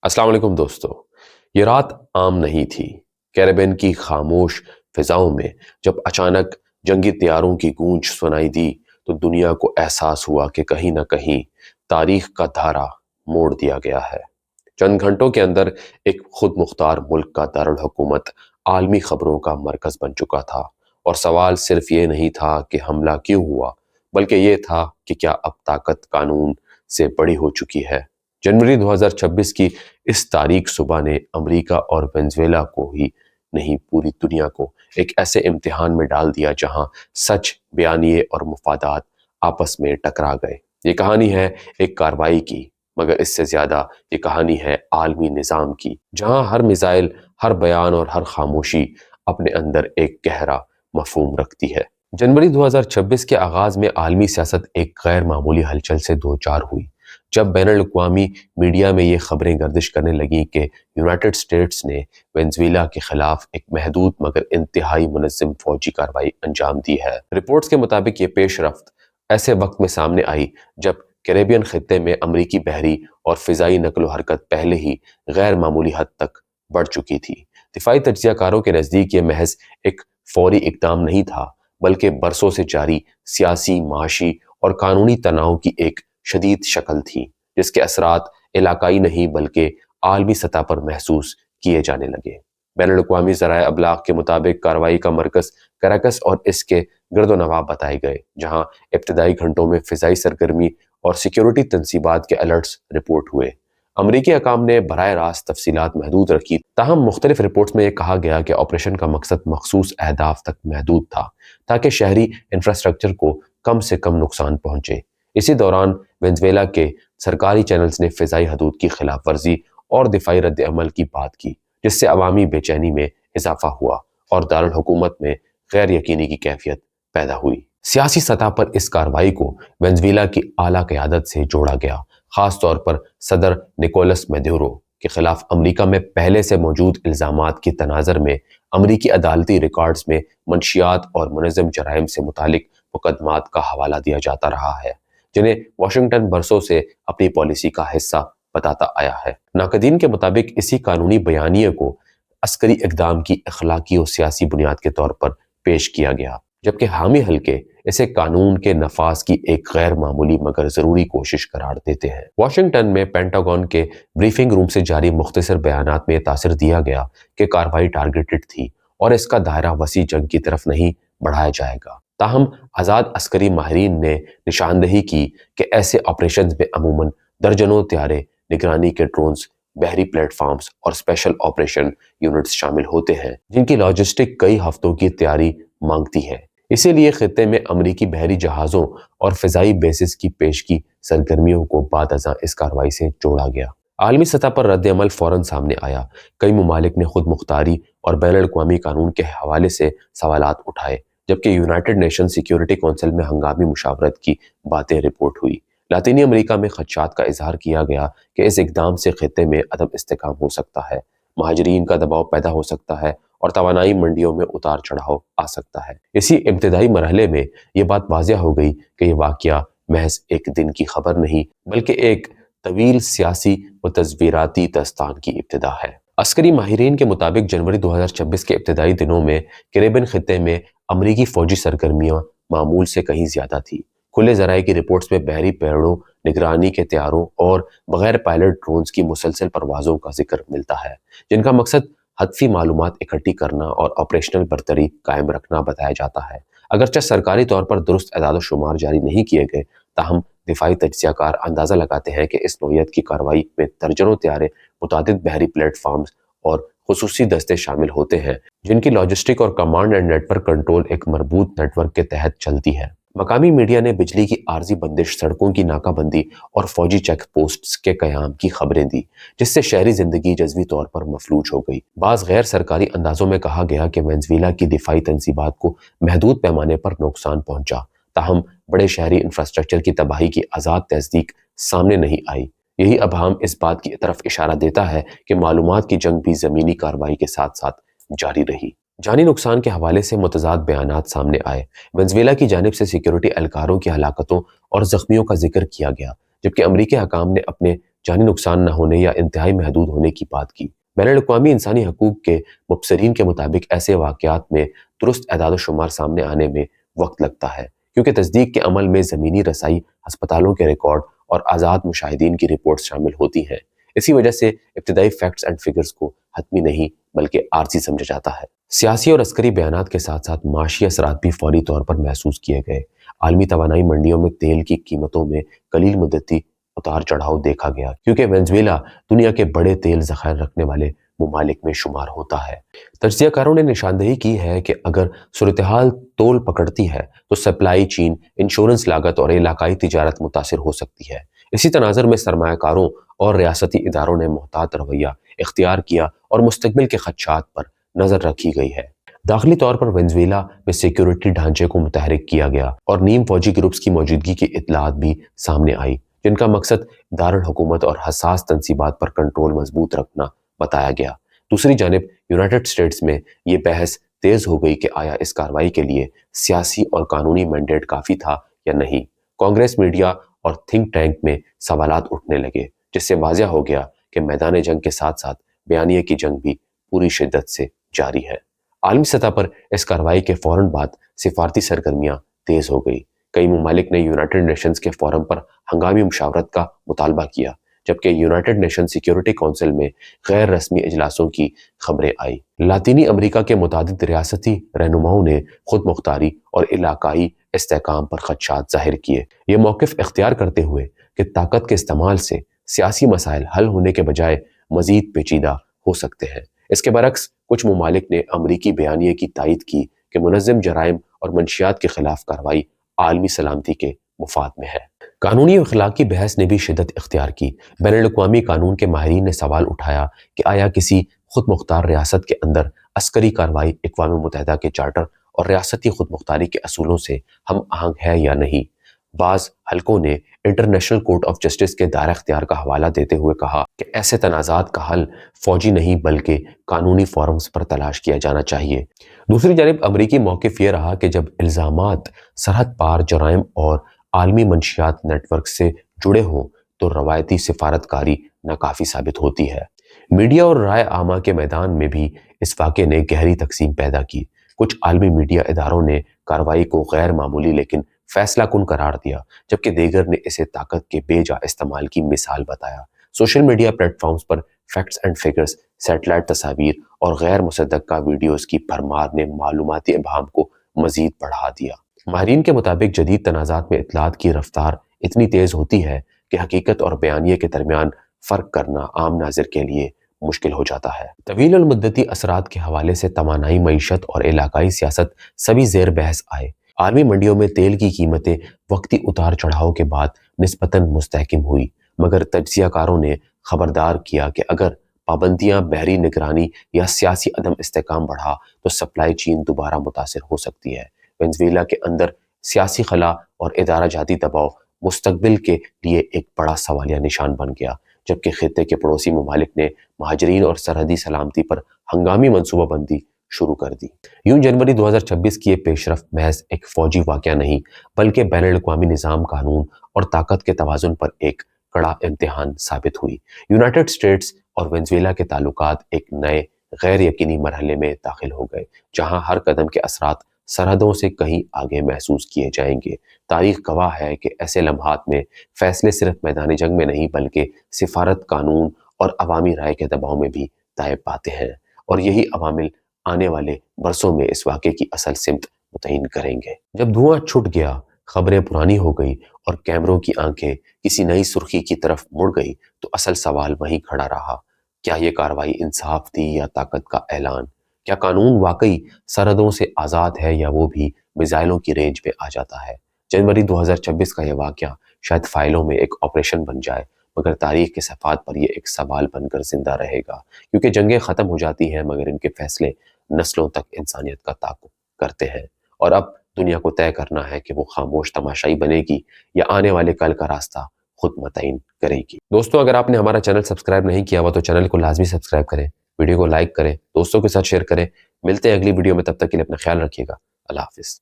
السلام علیکم دوستو۔ یہ رات عام نہیں تھی۔ کیریبین کی خاموش فضاؤں میں جب اچانک جنگی طیاروں کی گونج سنائی دی تو دنیا کو احساس ہوا کہ کہیں نہ کہیں تاریخ کا دھارا موڑ دیا گیا ہے۔ چند گھنٹوں کے اندر ایک خود مختار ملک کا دارالحکومت عالمی خبروں کا مرکز بن چکا تھا، اور سوال صرف یہ نہیں تھا کہ حملہ کیوں ہوا، بلکہ یہ تھا کہ کیا اب طاقت قانون سے بڑی ہو چکی ہے۔ جنوری 2026 کی اس تاریخ صبح نے امریکہ اور وینزویلا کو ہی نہیں، پوری دنیا کو ایک ایسے امتحان میں ڈال دیا جہاں سچ، بیانیے اور مفادات آپس میں ٹکرا گئے۔ یہ کہانی ہے ایک کارروائی کی، مگر اس سے زیادہ یہ کہانی ہے عالمی نظام کی، جہاں ہر میزائل، ہر بیان اور ہر خاموشی اپنے اندر ایک گہرا مفہوم رکھتی ہے۔ جنوری 2026 کے آغاز میں عالمی سیاست ایک غیر معمولی ہلچل سے دوچار ہوئی، جب بین الاقوامی میڈیا میں یہ خبریں گردش کرنے لگیں کہ یونائٹڈ اسٹیٹس نے وینزویلا کے خلاف ایک محدود مگر انتہائی منظم فوجی کارروائی انجام دی ہے۔ رپورٹس کے مطابق یہ پیش رفت ایسے وقت میں سامنے آئی جب کیریبین خطے میں امریکی بحری اور فضائی نقل و حرکت پہلے ہی غیر معمولی حد تک بڑھ چکی تھی۔ دفاعی تجزیہ کاروں کے نزدیک یہ محض ایک فوری اقدام نہیں تھا، بلکہ برسوں سے جاری سیاسی، معاشی اور قانونی تناؤ کی ایک شدید شکل تھی، جس کے اثرات علاقائی نہیں بلکہ عالمی سطح پر محسوس کیے جانے لگے۔ بین الاقوامی ذرائع ابلاغ کے مطابق کارروائی کا مرکز کراکس اور اس کے گرد و نواح بتائے گئے، جہاں ابتدائی گھنٹوں میں فضائی سرگرمی اور سیکیورٹی تنصیبات کے الرٹس رپورٹ ہوئے۔ امریکی حکام نے براہ راست تفصیلات محدود رکھی، تاہم مختلف رپورٹس میں یہ کہا گیا کہ آپریشن کا مقصد مخصوص اہداف تک محدود تھا، تاکہ شہری انفراسٹرکچر کو کم سے کم نقصان پہنچے۔ اسی دوران وینزویلا کے سرکاری چینلز نے فضائی حدود کی خلاف ورزی اور دفاعی رد عمل کی بات کی، جس سے عوامی بے چینی میں اضافہ ہوا اور دارالحکومت میں غیر یقینی کی کیفیت پیدا ہوئی۔ سیاسی سطح پر اس کارروائی کو وینزویلا کی اعلیٰ قیادت سے جوڑا گیا، خاص طور پر صدر نکولس میڈورو کے خلاف امریکہ میں پہلے سے موجود الزامات کے تناظر میں امریکی عدالتی ریکارڈز میں منشیات اور منظم جرائم سے متعلق مقدمات کا حوالہ دیا جاتا رہا ہے، جنہیں واشنگٹن برسوں سے اپنی پالیسی کا حصہ بتاتا آیا ہے۔ ناقدین کے مطابق اسی قانونی بیانیے کو عسکری اقدام کی اخلاقی اور سیاسی بنیاد کے طور پر پیش کیا گیا، جبکہ حامی حلقے اسے قانون کے نفاذ کی ایک غیر معمولی مگر ضروری کوشش قرار دیتے ہیں۔ واشنگٹن میں پینٹاگون کے بریفنگ روم سے جاری مختصر بیانات میں یہ تاثر دیا گیا کہ کارروائی ٹارگیٹڈ تھی اور اس کا دائرہ وسیع جنگ کی طرف نہیں بڑھایا جائے گا۔ تاہم آزاد عسکری ماہرین نے نشاندہی کی کہ ایسے آپریشنز میں عموماً درجنوں طیارے، نگرانی کے ڈرونز، بحری پلیٹ فارمز اور اسپیشل آپریشن یونٹس شامل ہوتے ہیں، جن کی لاجسٹک کئی ہفتوں کی تیاری مانگتی ہے۔ اسی لیے خطے میں امریکی بحری جہازوں اور فضائی بیسز کی پیشگی سرگرمیوں کو بعد ازاں اس کارروائی سے جوڑا گیا۔ عالمی سطح پر رد عمل فوراً سامنے آیا۔ کئی ممالک نے خود مختاری اور بین الاقوامی قانون کے حوالے سے سوالات اٹھائے، جبکہ یونائٹڈ نیشن سیکیورٹی کونسل میں ہنگامی مشاورت کی باتیں رپورٹ ہوئی۔ لاطینی امریکہ میں خدشات کا اظہار کیا گیا کہ اس اقدام سے خطے میں عدم استحکام ہو سکتا ہے، مہاجرین کا دباؤ پیدا ہو سکتا ہے اور توانائی منڈیوں میں اتار چڑھاؤ آ سکتا ہے۔ اسی ابتدائی مرحلے میں یہ بات واضح ہو گئی کہ یہ واقعہ محض ایک دن کی خبر نہیں، بلکہ ایک طویل سیاسی و تصویراتی داستان کی ابتدا ہے۔ عسکری ماہرین کے مطابق جنوری 2026 کے ابتدائی دنوں میں کیریبین خطے میں امریکی فوجی سرگرمیاں معمول سے کہیں زیادہ تھیں۔ کھلے ذرائع کی رپورٹس میں بحری پیڑوں، نگرانی کے طیاروں اور بغیر پائلٹ ڈرونز کی مسلسل پروازوں کا ذکر ملتا ہے، جن کا مقصد ہدفی معلومات اکٹھی کرنا اور آپریشنل برتری قائم رکھنا بتایا جاتا ہے۔ اگرچہ سرکاری طور پر درست اعداد و شمار جاری نہیں کیے گئے، تاہم دفاعی تجزیہ کار اندازہ لگاتے ہیں کہ اس نوعیت کی کارروائی میں درجنوں طیارے، متعدد بحری پلیٹ فارمز اور خصوصی دستے شامل ہوتے ہیں، جن کی لاجسٹک اور command and network control ایک مربوط نیٹ ورک کے تحت چلتی ہے۔ مقامی میڈیا نے بجلی کی عارضی بندش، سڑکوں کی ناکہ بندی اور فوجی چیک پوسٹس کے قیام کی خبریں دی، جس سے شہری زندگی جزوی طور پر مفلوج ہو گئی۔ بعض غیر سرکاری اندازوں میں کہا گیا کہ وینزویلا کی دفاعی تنصیبات کو محدود پیمانے پر نقصان پہنچا، تاہم بڑے شہری انفراسٹرکچر کی تباہی کی آزاد تصدیق سامنے نہیں آئی۔ یہی ابہام اس بات کی طرف اشارہ دیتا ہے کہ معلومات کی جنگ بھی زمینی کارروائی کے ساتھ ساتھ جاری رہی۔ جانی نقصان کے حوالے سے متضاد بیانات سامنے آئے۔ وینزویلا کی جانب سے سیکیورٹی اہلکاروں کی ہلاکتوں اور زخمیوں کا ذکر کیا گیا، جبکہ امریکی حکام نے اپنے جانی نقصان نہ ہونے یا انتہائی محدود ہونے کی بات کی۔ بین الاقوامی انسانی حقوق کے مبصرین کے مطابق ایسے واقعات میں درست اعداد و شمار سامنے آنے میں وقت لگتا ہے، کیونکہ تصدیق کے عمل میں زمینی رسائی، ہسپتالوں کے ریکارڈ اور آزاد مشاہدین کی رپورٹس شامل ہوتی ہیں۔ اسی وجہ سے ابتدائی فیکٹس اینڈ فگرز کو حتمی نہیں بلکہ عارضی سمجھا جاتا ہے۔ سیاسی اور عسکری بیانات کے ساتھ ساتھ معاشی اثرات بھی فوری طور پر محسوس کیے گئے۔ عالمی توانائی منڈیوں میں تیل کی قیمتوں میں قلیل مدتی اتار چڑھاؤ دیکھا گیا، کیونکہ وینزویلا دنیا کے بڑے تیل ذخائر رکھنے والے ممالک میں شمار ہوتا ہے۔ تجزیہ کاروں نے نشاندہی کی ہے کہ اگر صورتحال طول پکڑتی ہے تو سپلائی چین، انشورنس لاگت اور علاقائی تجارت متاثر ہو سکتی ہے۔ اسی تناظر میں سرمایہ کاروں اور ریاستی اداروں نے محتاط رویہ اختیار کیا اور مستقبل کے خدشات پر نظر رکھی گئی ہے۔ داخلی طور پر وینزویلا میں سیکیورٹی ڈھانچے کو متحرک کیا گیا اور نیم فوجی گروپس کی موجودگی کی اطلاعات بھی سامنے آئی، جن کا مقصد دارالحکومت اور حساس تنصیبات پر کنٹرول مضبوط رکھنا بتایا گیا۔ دوسری جانب یونائٹڈ اسٹیٹس میں یہ بحث تیز ہو گئی کہ آیا اس کارروائی کے لیے سیاسی اور قانونی مینڈیٹ کافی تھا یا نہیں۔ کانگریس، میڈیا اور تھنک ٹینک میں سوالات اٹھنے لگے، جس سے واضح ہو گیا کہ میدان جنگ کے ساتھ ساتھ بیانیے کی جنگ بھی پوری شدت سے جاری ہے۔ عالمی سطح پر اس کارروائی کے فوراً بعد سفارتی سرگرمیاں تیز ہو گئی۔ کئی ممالک نے یونائٹڈ نیشنز کے فورم پر ہنگامی مشاورت کا مطالبہ کیا، جبکہ یونائٹڈ نیشن سیکیورٹی کونسل میں غیر رسمی اجلاسوں کی خبریں آئیں۔ لاطینی امریکہ کے متعدد ریاستی رہنماؤں نے خود مختاری اور علاقائی استحکام پر خدشات ظاہر کیے، یہ موقف اختیار کرتے ہوئے کہ طاقت کے استعمال سے سیاسی مسائل حل ہونے کے بجائے مزید پیچیدہ ہو سکتے ہیں۔ اس کے برعکس کچھ ممالک نے امریکی بیانیے کی تائید کی کہ منظم جرائم اور منشیات کے خلاف کارروائی عالمی سلامتی کے مفاد میں ہے۔ قانونی اور اخلاقی بحث نے بھی شدت اختیار کی۔ بین الاقوامی قانون کے ماہرین نے سوال اٹھایا کہ آیا کسی خود مختار ریاست کے اندر عسکری کارروائی اقوام متحدہ کے چارٹر اور ریاستی خود مختاری کے اصولوں سے ہم آہنگ ہے یا نہیں۔ بعض حلقوں نے انٹرنیشنل کورٹ آف جسٹس کے دائرہ اختیار کا حوالہ دیتے ہوئے کہا کہ ایسے تنازعات کا حل فوجی نہیں بلکہ قانونی فورمز پر تلاش کیا جانا چاہیے۔ دوسری جانب امریکی موقف یہ رہا کہ جب الزامات سرحد پار جرائم اور عالمی منشیات نیٹ ورک سے جڑے ہوں تو روایتی سفارت کاری ناکافی ثابت ہوتی ہے۔ میڈیا اور رائے عامہ کے میدان میں بھی اس واقعے نے گہری تقسیم پیدا کی۔ کچھ عالمی میڈیا اداروں نے کارروائی کو غیر معمولی لیکن فیصلہ کن قرار دیا، جبکہ دیگر نے اسے طاقت کے بے جا استعمال کی مثال بتایا۔ سوشل میڈیا پلیٹ فارمز پر فیکٹس اینڈ فگرز، سیٹلائٹ تصاویر اور غیر مصدقہ ویڈیوز کی بھرمار نے معلوماتی ابہام کو مزید بڑھا دیا۔ ماہرین کے مطابق جدید تنازعات میں اطلاعات کی رفتار اتنی تیز ہوتی ہے کہ حقیقت اور بیانیے کے درمیان فرق کرنا عام ناظر کے لیے مشکل ہو جاتا ہے۔ طویل المدتی اثرات کے حوالے سے توانائی، معیشت اور علاقائی سیاست سبھی زیر بحث آئے۔ عالمی منڈیوں میں تیل کی قیمتیں وقتی اتار چڑھاؤ کے بعد نسبتاً مستحکم ہوئی، مگر تجزیہ کاروں نے خبردار کیا کہ اگر پابندیاں، بحری نگرانی یا سیاسی عدم استحکام بڑھا تو سپلائی چین دوبارہ متاثر ہو سکتی ہے۔ وینزویلا کے اندر سیاسی خلا اور ادارہ جاتی دباؤ مستقبل کے لیے ایک بڑا سوالیہ نشان بن گیا، جبکہ خطے کے پڑوسی ممالک نے مہاجرین اور سرحدی سلامتی پر ہنگامی منصوبہ بندی شروع کر دی۔ یوں جنوری 2026 کی یہ پیش رفت محض ایک فوجی واقعہ نہیں بلکہ بین الاقوامی نظام، قانون اور طاقت کے توازن پر ایک کڑا امتحان ثابت ہوئی۔ یونائٹڈ اسٹیٹس اور وینزویلا کے تعلقات ایک نئے غیر یقینی مرحلے میں داخل ہو گئے، جہاں ہر قدم کے اثرات سرحدوں سے کہیں آگے محسوس کیے جائیں گے۔ تاریخ گواہ ہے کہ ایسے لمحات میں فیصلے صرف میدان جنگ میں نہیں بلکہ سفارت، قانون اور عوامی رائے کے دباؤ میں بھی طے پاتے ہیں، اور یہی عوامل آنے والے برسوں میں اس واقعے کی اصل سمت متعین کریں گے۔ جب دھواں چھٹ گیا، خبریں پرانی ہو گئی اور کیمروں کی آنکھیں کسی نئی سرخی کی طرف مڑ گئی تو اصل سوال وہیں کھڑا رہا۔ کیا یہ کارروائی انصاف تھی یا طاقت کا اعلان؟ کیا قانون واقعی سرحدوں سے آزاد ہے یا وہ بھی میزائلوں کی رینج پہ آ جاتا ہے؟ جنوری 2026 کا یہ واقعہ شاید فائلوں میں ایک آپریشن بن جائے، مگر تاریخ کے صفحات پر یہ ایک سوال بن کر زندہ رہے گا، کیونکہ جنگیں ختم ہو جاتی ہیں مگر ان کے فیصلے نسلوں تک انسانیت کا تعاقب کرتے ہیں، اور اب دنیا کو طے کرنا ہے کہ وہ خاموش تماشائی بنے گی یا آنے والے کل کا راستہ خود متعین کرے گی۔ دوستو، اگر آپ نے ہمارا چینل سبسکرائب نہیں کیا ہوا تو چینل کو لازمی سبسکرائب کریں، ویڈیو کو لائک کریں، دوستوں کے ساتھ شیئر کریں۔ ملتے ہیں اگلی ویڈیو میں، تب تک کے لیے اپنا خیال رکھیے گا۔ اللہ حافظ۔